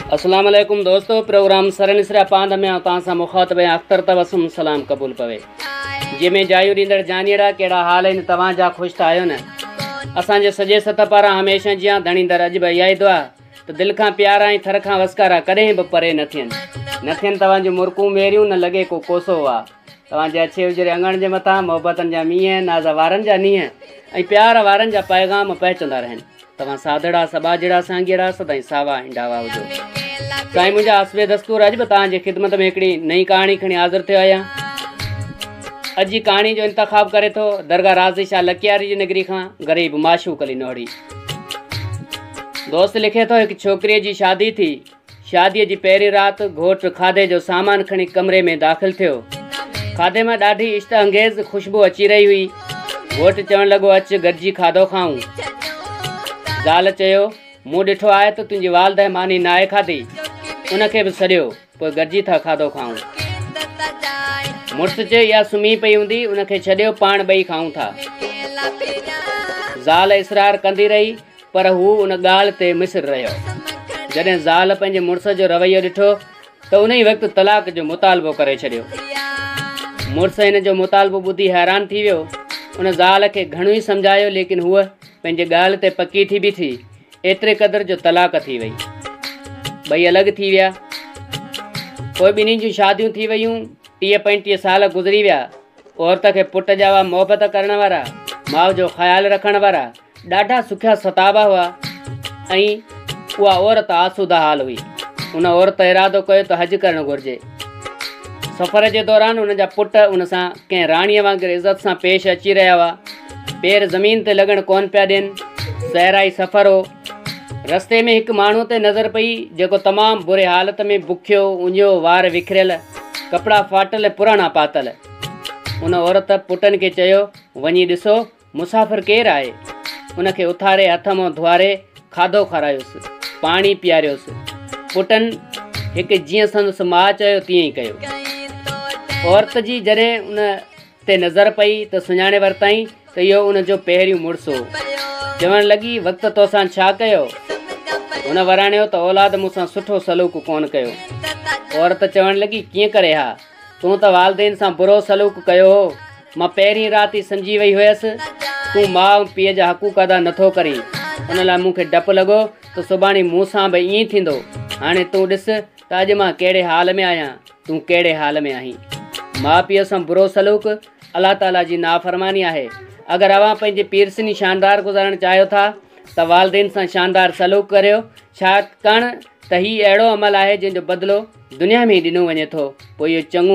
अस्सलाम वालेकुम दोस्तों, प्रोग्राम सरनिसरा पांद में तव्हां मुखातब अख्तर तबसुम सलाम कबूल पवे जंहिंमें जायूं ॾींदड़ जानीड़ा कहिड़ा हाल आहिनि, तव्हांजा ख़ुशि था आहियो न। असांजे सॼे सत पारां हमेशह जीअं धणींदड़ अॼु बि इहा ई दुआ त दिलि खां प्यारा ऐं थर खां वस्कारा कॾहिं बि परे न थियनि तव्हांजूं मुर्कूं मेरियूं न लॻे को कोसो हुआ। तव्हांजे अच्छे उजरे अंगण जे मथां मोहबतनि जा मींहं, नाज़ वारनि जा नींहं ऐं प्यार वारनि जा पैगाम पहुचंदा रहनि। तव्हां साधड़ा सबाजड़ा सांगीड़ा सदाईं सावा ऐं डावा हुजो। साईं, मुंहिंजा आसवे दस्तूर अॼु बि तव्हांजी ख़िदमत में हिकिड़ी नई कहाणी खणी हाज़िर थियो आहियां। अॼु जी कहाणी जो इंतख़ाब करे थो दरगाह राज़ी शाह लकियारी जी नगरी खां ग़रीब माशूक अली नोहड़ी। दोस्त लिखे थो, हिकु छोकिरीअ जी शादी थी। शादीअ जी पहिरीं राति घोटु खाधे जो सामान खणी कमरे में दाख़िल थियो। खाधे में ॾाढी इश्त अंगेज़ ख़ुशबू अची रही हुई। घोटु चवणु लॻो, अचु गॾिजी खाधो खाऊं। ज़ाल चयो, मूं ॾिठो आहे त तुंहिंजी वालदह मानी नाहे खाधी, उनखे बि सॾियो, पोइ गॾिजी था खाधो खाऊं। मुड़ुसु चयो, इहा सुम्ही पई हूंदी, उनखे छॾियो, पाण ॿई खाऊं था। ज़ाल इसरार कंदी रही, पर हू उन ॻाल्हि ते मिसिर रहियो। जॾहिं ज़ाल पंहिंजे मुड़ुस जो रवैयो ॾिठो त उन ई वक़्तु तलाक जो मुतालबो करे छॾियो। मुड़ुसु हिन जो मुतालबो ॿुधी हैरान थी वियो। उन ज़ाल खे घणो ई सम्झायो, लेकिन हूअ पंहिंजे ॻाल्हि ते पकी थी बि थी। एतिरे क़दुरु जो तलाक थी वई। ॿई अलॻि थी विया। पोइ ॿिन्ही जूं शादियूं थी वियूं। 30-35 साल गुज़री विया। औरत खे पुट जा हुआ मोहबत करण वारा, माउ जो ख़्यालु रखण वारा, ॾाढा सुखिया सताबा हुआ ऐं उहा औरत आसूदा हाल हुई। उन औरत इरादो कयो त हज करणु घुरिजे। सफ़र जे दौरान उन जा पुट उन सां कंहिं राणीअ वांगुरु इज़त सां पेश अची रहिया हुआ। पेर ज़मीन ते लॻण कोन पिया ॾियनि। सहराई सफ़र हो। रस्ते में हिकु माण्हू ते नज़र पई जेको तमामु बुरे हालत में बुखियो, उञियो, वार विखरियल, कपिड़ा फाटल, पुराणा पातल। उन औरत पुटनि खे चयो, वञी ॾिसो मुसाफ़िर केरु आहे। उनखे उथारे हथ मुंहुं धुआरे खाधो खारायोसि, पाणी पीआरियोसि। पुटनि हिकु जीअं संदसि माउ चयो तीअं ई कयो। औरत जी जॾहिं उन ते नज़र पई त सुञाणे वरितई त इहो उनजो पहिरियों मुड़ुसु हो। चवणु लॻी, वक़्तु तोसां छा कयो? हुन वराणियो त औलाद मूंसां सुठो सलूक कोन कयो। औरत चवणु लॻी, कीअं करे हा? तूं त वालदेन सां बुरो सलूक कयो हो। मां पहिरीं राति ई सम्झी वई हुयसि तूं माउ पीउ जा हक़ूक़ अदा नथो करीं। उन लाइ मूंखे डपु लॻो त सुभाणे मूंसां बि ईअं थींदो। हाणे तूं ॾिस त अॼु मां कहिड़े हाल में आहियां, तूं कहिड़े हाल में आहीं। माउ पीउ सां बुरो सलूक अलाह ताला जी नाफ़रमानी आहे। अगरि अव्हां पंहिंजे पीरसनी शानदार गुज़ारणु चाहियो था त वालदेन सां शानदार सलूक करियो, छाकाणि त हीउ अहिड़ो अमल आहे जंहिंजो बदिलो दुनिया में ई ॾिनो वञे थो। पोइ इहो चङो